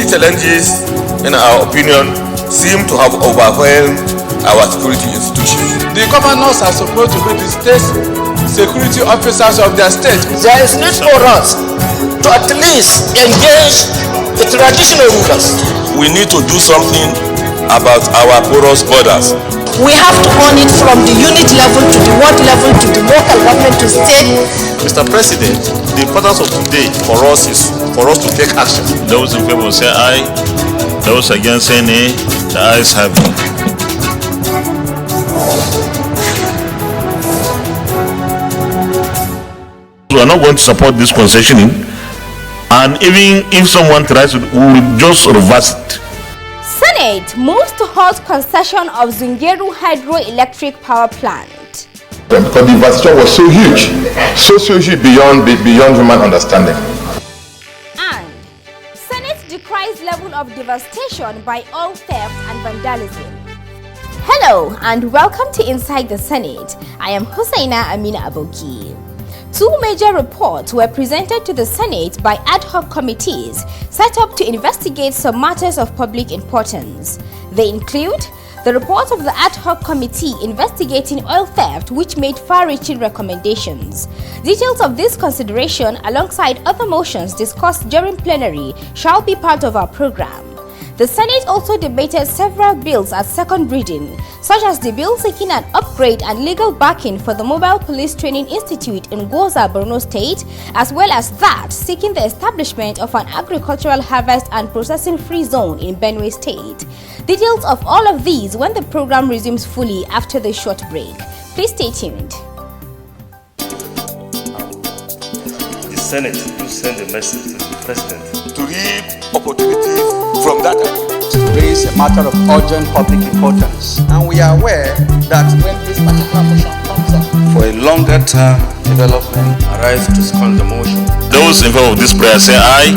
Security challenges, in our opinion, seem to have overwhelmed our security institutions. The governors are supposed to be the state security officers of their state. There is need for us to at least engage the traditional rulers. We need to do something about our porous borders. We have to own it from the unit level to the ward level to the local government to state. Mr. President, the importance of today for us is for us to take action. Those in favor say aye. Those against say nay. The ayes have it. We are not going to support this concessioning, and even if someone tries to, we will just reverse it. Senate moves to halt concession of Zungeru hydroelectric power plant. Because the devastation was so huge beyond human understanding. And Senate decries level of devastation by oil theft and vandalism. Hello and welcome to Inside the Senate. I am Hussaina Amina Aboki. Two major reports were presented to the Senate by ad hoc committees set up to investigate some matters of public importance. They include the report of the ad hoc committee investigating oil theft, which made far-reaching recommendations. Details of this consideration, alongside other motions discussed during plenary, shall be part of our program. The Senate also debated several bills at second reading, such as the bill seeking an upgrade and legal backing for the Mobile Police Training Institute in Goza, Borno State, as well as that seeking the establishment of an agricultural harvest and processing free zone in Benue State. Details of all of these when the program resumes fully after the short break. Please stay tuned. The Senate will send a message to the President to reap opportunities from that. To raise a matter of urgent public importance. And we are aware that when this particular motion comes up for a longer term development, arise to second the motion. Those in favor of this prayer say aye.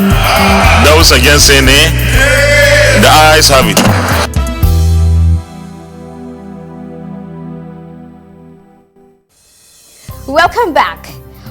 Those against say nay. The ayes have it. Welcome back.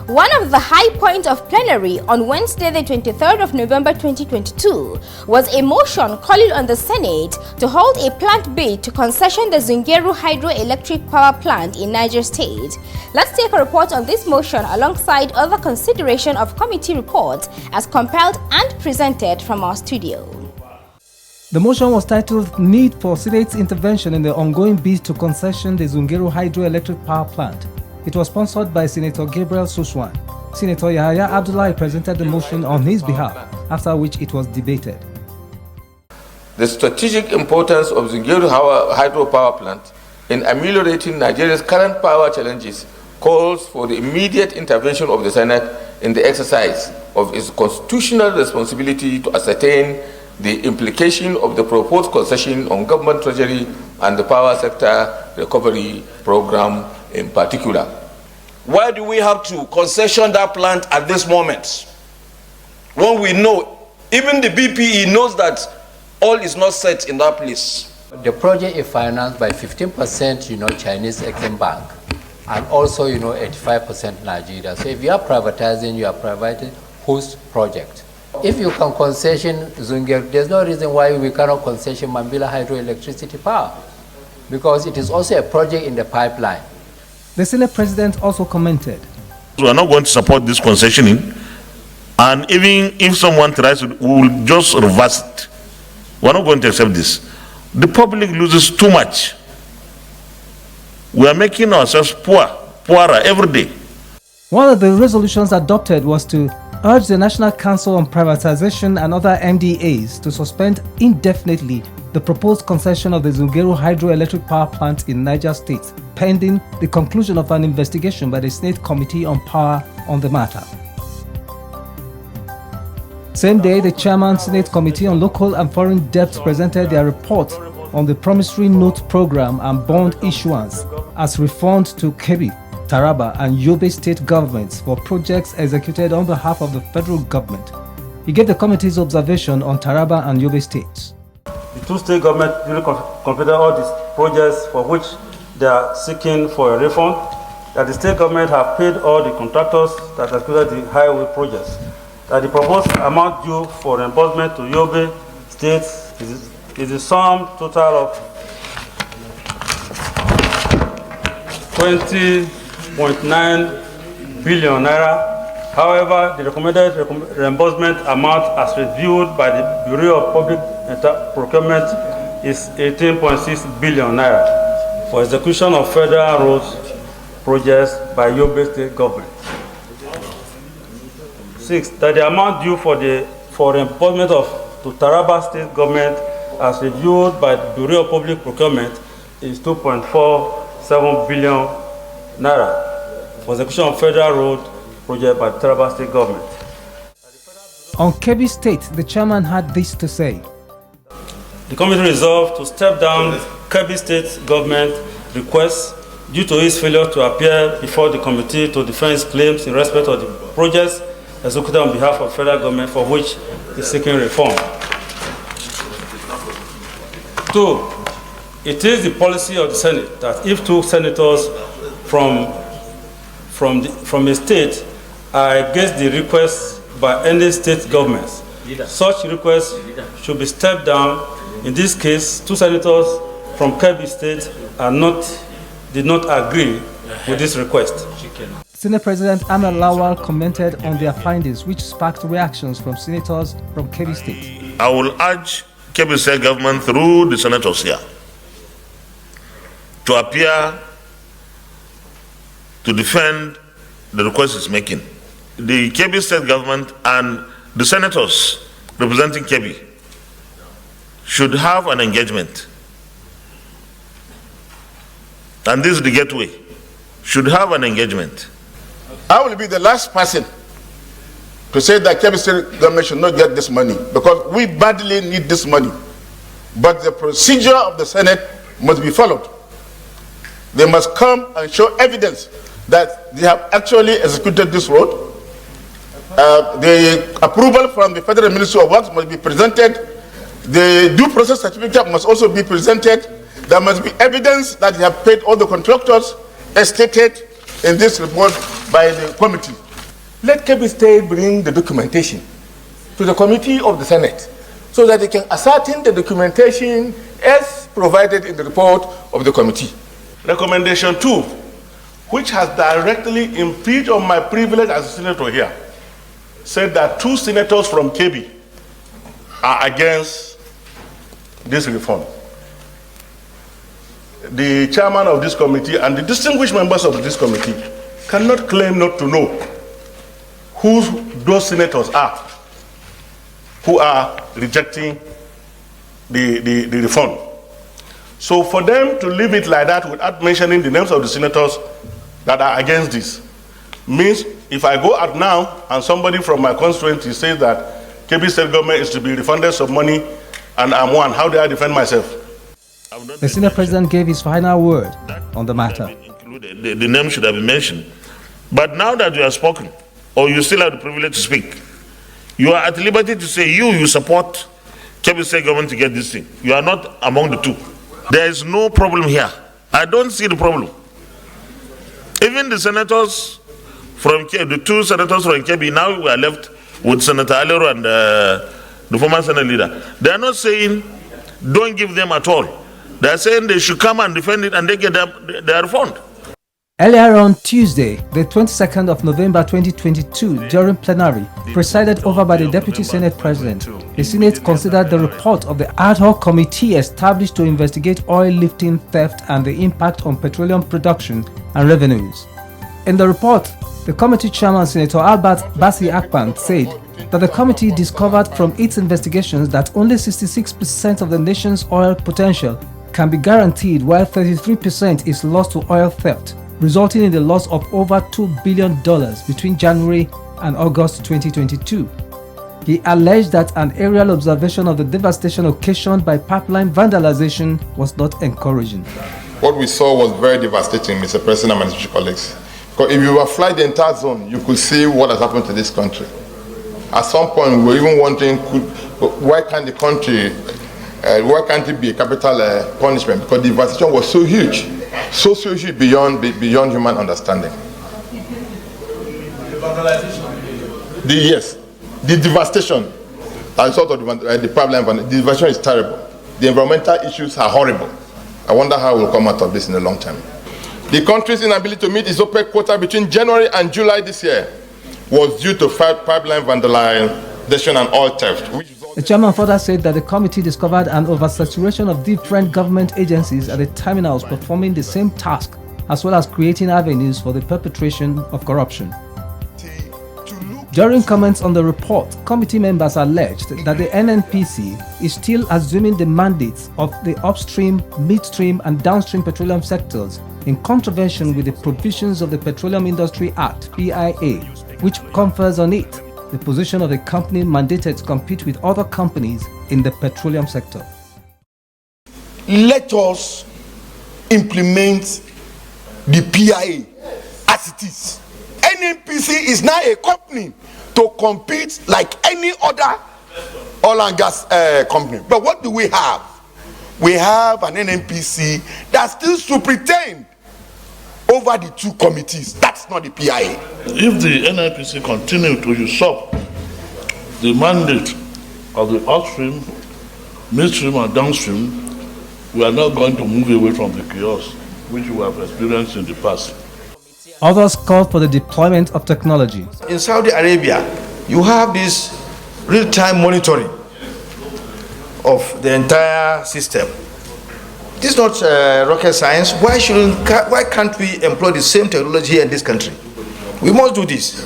One of the high points of plenary on Wednesday, the 23rd of November 2022, was a motion calling on the Senate to hold a plant bid to concession the Zungeru hydroelectric power plant in Niger State. Let's take a report on this motion alongside other consideration of committee reports as compiled and presented from our studio. The motion was titled Need for Senate's Intervention in the Ongoing Bid to Concession the Zungeru hydroelectric power plant. It was sponsored by Senator Gabriel Suswan. Senator Yahaya Abdullahi presented the motion on his behalf, after which it was debated. The strategic importance of Zungeru hydropower plant in ameliorating Nigeria's current power challenges calls for the immediate intervention of the Senate in the exercise of its constitutional responsibility to ascertain the implication of the proposed concession on government treasury and the power sector recovery program in particular. Why do we have to concession that plant at this moment? When we know, even the BPE knows that all is not set in that place. The project is financed by 15%, Chinese Exim Bank, and also, 85% Nigeria. So if you are privatizing, you are privatizing whose project? If you can concession Zungeru, there's no reason why we cannot concession Mambila hydroelectricity power, because it is also a project in the pipeline. The Senate President also commented. We are not going to support this concessioning, and even if someone tries to, we will just reverse it. We are not going to accept this. The public loses too much. We are making ourselves poorer every day. One of the resolutions adopted was to urge the National Council on Privatization and other MDAs to suspend indefinitely the proposed concession of the Zungeru hydroelectric power plant in Niger State, pending the conclusion of an investigation by the Senate Committee on Power on the matter. Same day, the Chairman Senate Committee on Local and Foreign Debt presented their report on the promissory note program and bond issuance as refund to Kebbi, Taraba and Yobe state governments for projects executed on behalf of the federal government. He gave the committee's observation on Taraba and Yobe states. The two state governments really completed all these projects for which they are seeking for a refund, that the state government have paid all the contractors that executed the highway projects, that the proposed amount due for reimbursement to Yobe states is the sum total of 20.9 billion naira. However, the recommended reimbursement amount as reviewed by the Bureau of Public Procurement is 18.6 billion naira for execution of federal roads projects by Yobe State government. 6. That the amount due for reimbursement to Taraba State government as reviewed by the Bureau of Public Procurement is 2.47 billion naira for execution of federal road project by the Taraba State government. On Kebbi State, the chairman had this to say. The committee resolved to step down Kebbi State government requests due to its failure to appear before the committee to defend its claims in respect of the projects executed on behalf of federal government for which it is seeking reform. 2. It is the policy of the Senate that if 2 senators from a state are against the request by any state governments, such requests should be stepped down. In this case, 2 senators from Kebbi State did not agree with this request. Senate President Ahmed Lawal commented on their findings, which sparked reactions from senators from Kebbi State. I will urge Kebbi State government through the senators here to appear to defend the request it's making. The Kebbi State government and the senators representing Kebbi should have an engagement. And this is the gateway. Should have an engagement. I will be the last person to say that Kebbi State government should not get this money because we badly need this money. But the procedure of the Senate must be followed. They must come and show evidence that they have actually executed this road. The approval from the Federal Ministry of Works must be presented. The due process certificate must also be presented. There must be evidence that they have paid all the contractors as stated in this report by the committee. Let Kebbi State bring the documentation to the committee of the Senate so that they can ascertain the documentation as provided in the report of the committee. Recommendation 2, which has directly impinged on my privilege as a senator here, said that 2 senators from Kebbi are against this reform. The chairman of this committee and the distinguished members of this committee cannot claim not to know who those senators are who are rejecting the reform. So for them to leave it like that without mentioning the names of the senators that are against this means if I go out now and somebody from my constituency says that Kebbi State government is to be refunded some money and I'm one, how do I defend myself? The Senate President gave his final word on the matter. The name should have been mentioned. But now that you have spoken, or you still have the privilege to speak, you are at liberty to say you support Kebbi State government to get this thing. You are not among the 2. There is no problem here. I don't see the problem. Even the senators from Kebbi, the 2 senators from Kebbi, now we are left with Senator Alero and the former Senate leader. They are not saying don't give them at all. They are saying they should come and defend it and they get their refund. Earlier on Tuesday, the 22nd of November 2022, during plenary, presided over by the Deputy Senate President, the Senate considered the report of the Ad-hoc committee established to investigate oil lifting theft and the impact on petroleum production and revenues. In the report, the committee chairman, Senator Albert Basi Akpan, said that the committee discovered from its investigations that only 66% of the nation's oil potential can be guaranteed while 33% is lost to oil theft, resulting in the loss of over $2 billion between January and August 2022. He alleged that an aerial observation of the devastation occasioned by pipeline vandalization was not encouraging. What we saw was very devastating, Mr. President and my colleagues. Because if you were flying the entire zone, you could see what has happened to this country. At some point, we were even wondering, why can't the country, why can't it be a capital punishment? Because the devastation was so huge. So huge beyond human understanding. The devastation. as a result of the pipeline. The diversion is terrible. The environmental issues are horrible. I wonder how we'll come out of this in the long term. The country's inability to meet its OPEC quota between January and July this year was due to pipeline vandalization and oil theft. The chairman further said that the committee discovered an oversaturation of different government agencies at the terminals performing the same task, as well as creating avenues for the perpetration of corruption. During comments on the report, committee members alleged that the NNPC is still assuming the mandates of the upstream, midstream and downstream petroleum sectors in contravention with the provisions of the Petroleum Industry Act, PIA, which confers on it the position of a company mandated to compete with other companies in the petroleum sector. Let us implement the PIA as it is. NNPC is now a company to compete like any other oil and gas company. But what do we have? We have an NNPC that still superintends over the two committees. That's not the PIA. If the NNPC continue to usurp the mandate of the upstream, midstream and downstream, we are not going to move away from the chaos which we have experienced in the past. Others called for the deployment of technology. In Saudi Arabia, you have this real-time monitoring of the entire system. This is not rocket science. Why can't we employ the same technology here in this country? We must do this.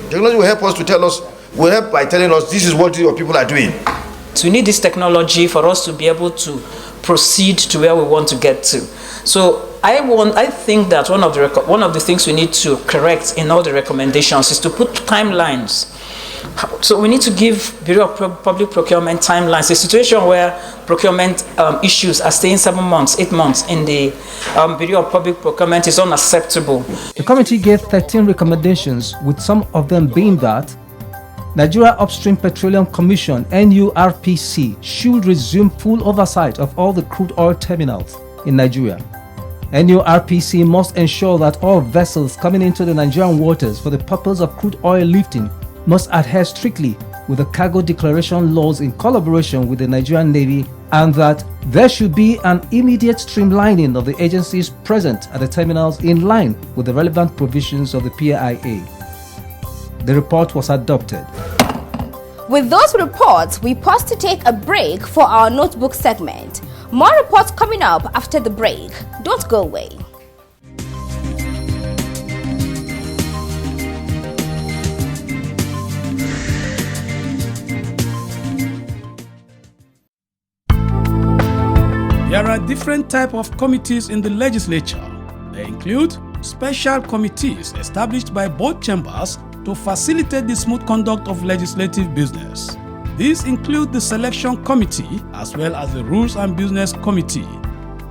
Technology will help us to tell us, will help by telling us this is what your people are doing. So we need this technology for us to be able to proceed to where we want to get to. So I think that one of the things we need to correct in all the recommendations is to put timelines. So we need to give Bureau of Public Procurement timelines. A situation where procurement issues are staying 7 months, 8 months in the Bureau of Public Procurement is unacceptable. The committee gave 13 recommendations, with some of them being that Nigeria Upstream Petroleum Commission (NURPC) should resume full oversight of all the crude oil terminals in Nigeria. NURPC must ensure that all vessels coming into the Nigerian waters for the purpose of crude oil lifting must adhere strictly with the cargo declaration laws in collaboration with the Nigerian Navy, and that there should be an immediate streamlining of the agencies present at the terminals in line with the relevant provisions of the PIA. The report was adopted. With those reports, we pause to take a break for our notebook segment. More reports coming up after the break. Don't go away. There are different types of committees in the legislature. They include special committees established by both chambers to facilitate the smooth conduct of legislative business. These include the Selection Committee as well as the Rules and Business Committee.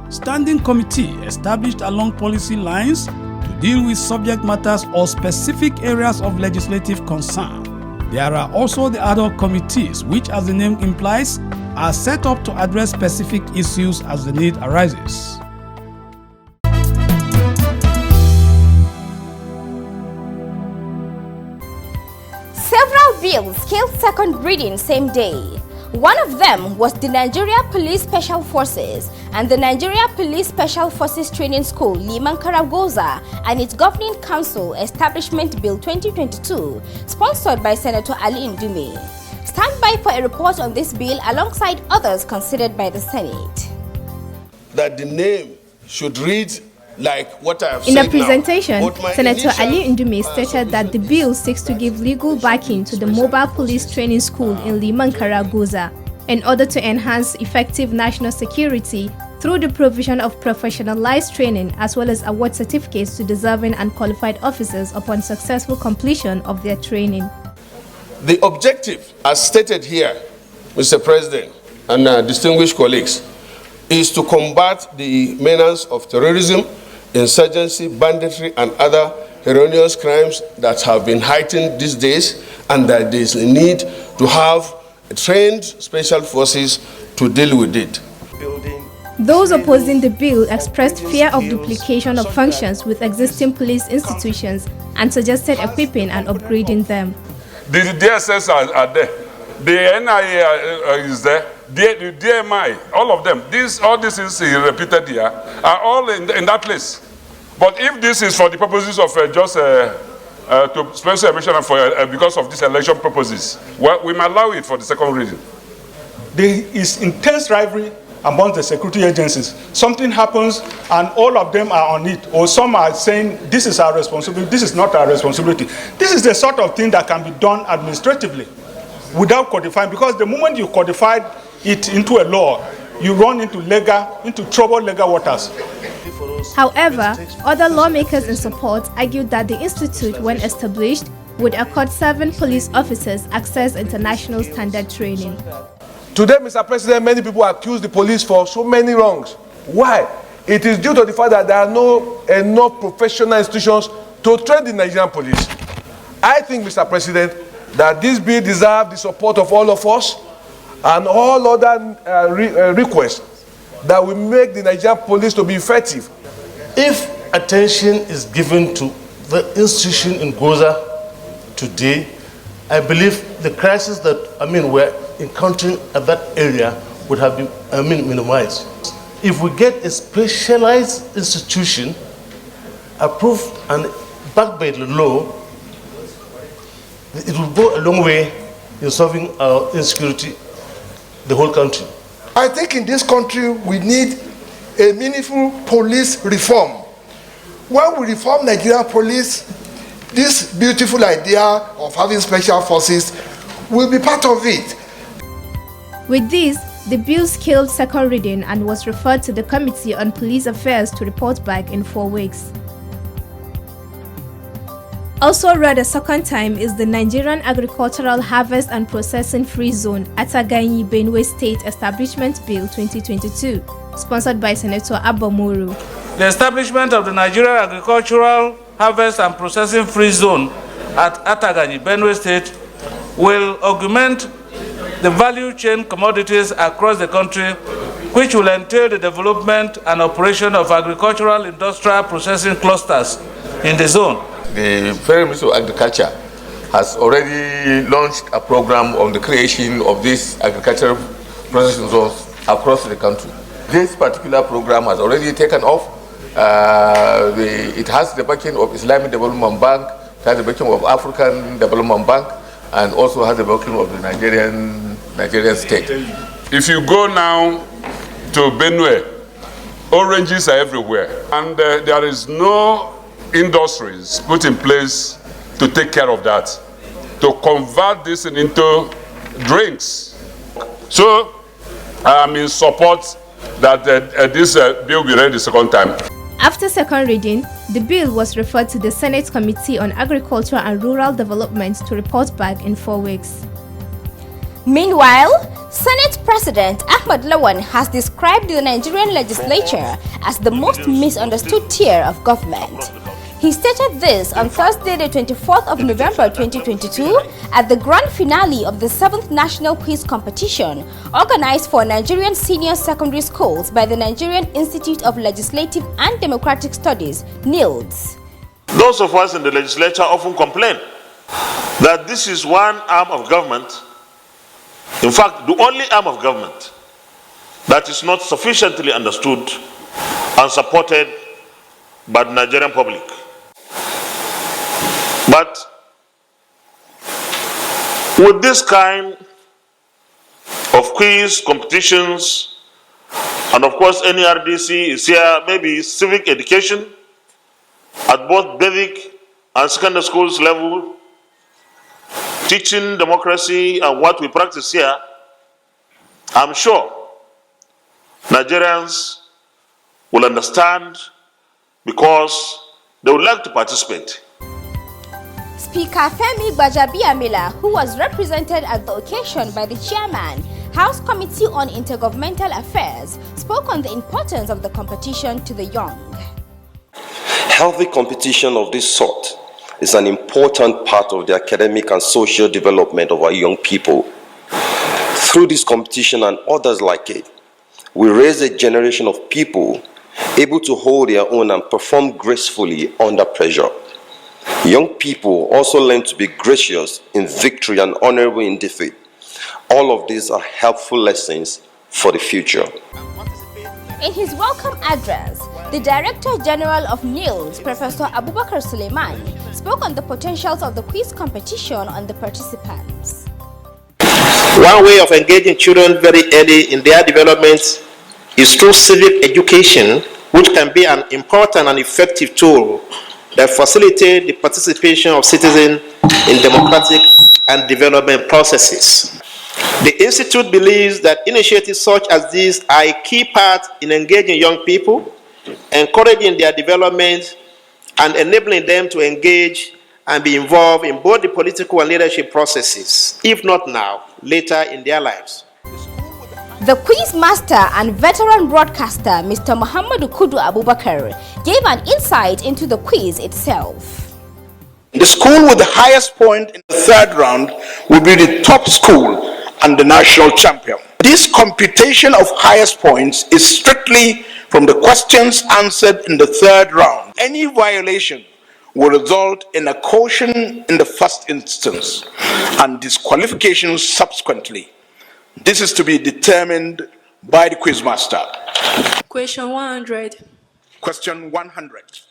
Standing Committee established along policy lines to deal with subject matters or specific areas of legislative concern. There are also the Ad-hoc committees, which, as the name implies, are set up to address specific issues as the need arises. Several bills scaled second reading same day. One of them was the Nigeria Police Special Forces and the Nigeria Police Special Forces Training School, Liman Karagoza, and its Governing Council Establishment Bill 2022, sponsored by Senator Ali Ndume. Stand by for a report on this bill alongside others considered by the Senate. That the name should read like what I have said. In a presentation, now, Senator Ali Ndume stated that the bill seeks to give legal backing to the Mobile Police Training School in Liman Karagoza in order to enhance effective national security through the provision of professionalized training as well as award certificates to deserving and qualified officers upon successful completion of their training. The objective, as stated here, Mr. President and distinguished colleagues, is to combat the menace of terrorism, insurgency, banditry, and other erroneous crimes that have been heightened these days, and that there is a need to have trained special forces to deal with it. Those opposing the bill expressed fear of duplication of functions with existing police institutions and suggested equipping and upgrading them. The DSS are there. The NIA is there, the DMI, all of them. All this is repeated here, are all in that list. But if this is for the purposes of to special election for because of these election purposes, well, we might allow it for the second reading. There is intense rivalry among the security agencies. Something happens and all of them are on it, or some are saying this is our responsibility, this is not our responsibility. This is the sort of thing that can be done administratively without codifying, because the moment you codify it into a law, you run into troubled legal waters. However, other lawmakers in support argued that the institute, when established, would accord 7 police officers access international standard training. Today, Mr. President, many people accuse the police for so many wrongs. Why? It is due to the fact that there are not enough professional institutions to train the Nigerian police. I think, Mr. President, that this bill deserves the support of all of us and all other requests that will make the Nigerian police to be effective. If attention is given to the institution in Goza today, I believe the crisis that we're encountering at that area would have been minimized. If we get a specialized institution approved and backed by the law, it will go a long way in solving our insecurity, the whole country. I think in this country we need a meaningful police reform. When we reform Nigerian police, this beautiful idea of having special forces will be part of it. With this, the bill scaled second reading and was referred to the Committee on Police Affairs to report back in 4 weeks. Also read a second time is the Nigerian Agricultural Harvest and Processing Free Zone Ataganyi Benue State Establishment Bill 2022, sponsored by Senator Abba Moru. The establishment of the Nigerian Agricultural Harvest and Processing Free Zone at Ataganyi Benue State will augment the value chain commodities across the country, which will entail the development and operation of agricultural industrial processing clusters in the zone. The Federal Ministry of Agriculture has already launched a program on the creation of these agricultural processing zones across the country. This particular program has already taken off. It has the backing of Islamic Development Bank, it has the backing of African Development Bank, and also has the backing of the Nigerian state. If you go now to Benue, oranges are everywhere, and there is no industries put in place to take care of that, to convert this into drinks. So I'm in support that this bill be read the second time. After second reading, the bill was referred to the Senate Committee on Agriculture and Rural Development to report back in 4 weeks. Meanwhile, Senate President Ahmed Lawan has described the Nigerian legislature as the most misunderstood tier of government. He stated this on Thursday, the 24th of November 2022 at the grand finale of the 7th National Quiz Competition organized for Nigerian senior secondary schools by the Nigerian Institute of Legislative and Democratic Studies, NILDS. Those of us in the legislature often complain that this is one arm of government, in fact, the only arm of government that is not sufficiently understood and supported by the Nigerian public. But with this kind of quiz competitions, and of course NERDC is here, maybe civic education at both basic and secondary schools level, teaching democracy and what we practice here, I'm sure Nigerians will understand because they would like to participate. Speaker Femi Gbajabiamila, who was represented at the occasion by the chairman, House Committee on Intergovernmental Affairs, spoke on the importance of the competition to the young. Healthy competition of this sort is an important part of the academic and social development of our young people. Through this competition and others like it, we raise a generation of people able to hold their own and perform gracefully under pressure. Young people also learn to be gracious in victory and honorable in defeat, all of these are helpful lessons for the future. In his welcome address, the Director General of NILS, Professor Abubakar Suleiman, spoke on the potentials of the quiz competition on the participants. One way of engaging children very early in their development is through civic education, which can be an important and effective tool that facilitates the participation of citizens in democratic and development processes. The Institute believes that initiatives such as these are a key part in engaging young people, encouraging their development, and enabling them to engage and be involved in both the political and leadership processes, if not now, later in their lives. The quiz master and veteran broadcaster, Mr. Muhammadu Kudu Abubakar, gave an insight into the quiz itself. The school with the highest point in the third round will be the top school and the national champion. This computation of highest points is strictly from the questions answered in the third round. Any violation will result in a caution in the first instance and disqualification subsequently. This is to be determined by the quizmaster. Question 100. Question 100.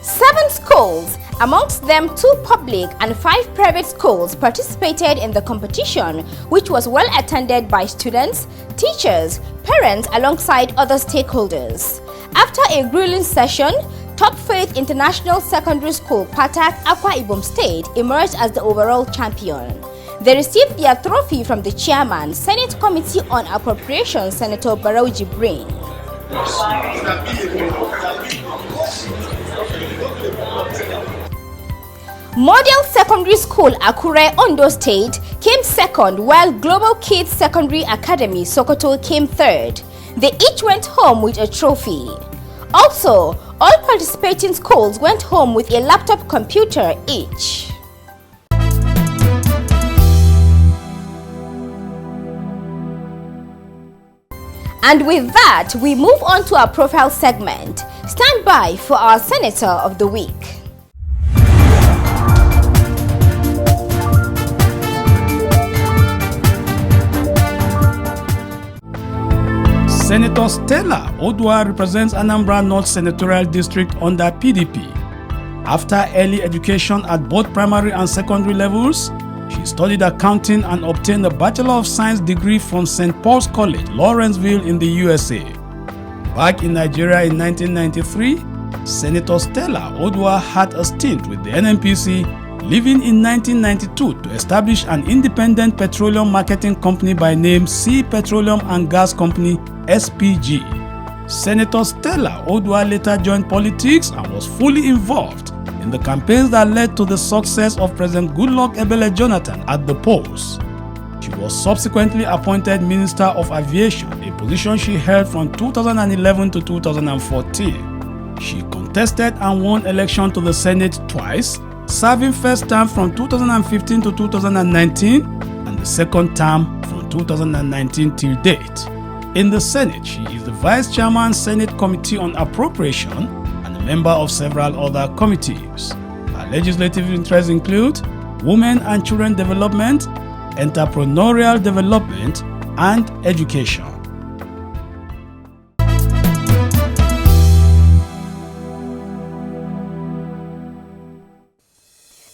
7 schools, amongst them 2 public and 5 private schools, participated in the competition, which was well attended by students, teachers, parents, alongside other stakeholders. After a grueling session, Top Faith International Secondary School, Patak, Akwa Ibom State, emerged as the overall champion. They received their trophy from the chairman, Senate Committee on Appropriations, Senator Barrow Jibrin. Model Secondary School, Akure, Ondo State, came second, while Global Kids Secondary Academy, Sokoto, came third. They each went home with a trophy. Also, all participating schools went home with a laptop computer each. And with that, we move on to our profile segment. Stand by for our Senator of the Week. Senator Stella Odua represents Anambra North Senatorial District under PDP. After early education at both primary and secondary levels, she studied accounting and obtained a Bachelor of Science degree from St. Paul's College, Lawrenceville in the USA. Back in Nigeria in 1993, Senator Stella Odua had a stint with the NNPC, leaving in 1992 to establish an independent petroleum marketing company by name C Petroleum and Gas Company, SPG. Senator Stella Odua later joined politics and was fully involved in the campaigns that led to the success of President Goodluck Ebele Jonathan at the polls. She was subsequently appointed Minister of Aviation, a position she held from 2011 to 2014. She contested and won election to the Senate twice, serving first term from 2015 to 2019 and the second term from 2019 till date. In the Senate, she is the Vice Chairman, Senate Committee on Appropriation, and a member of several other committees. Her legislative interests include women and children development, entrepreneurial development, and education.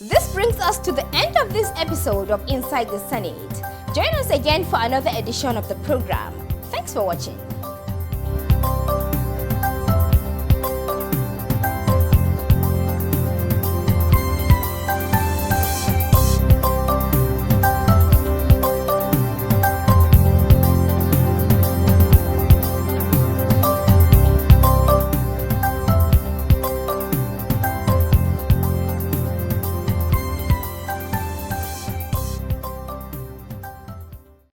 This brings us to the end of this episode of Inside the Senate. Join us again for another edition of the program. Thanks for watching.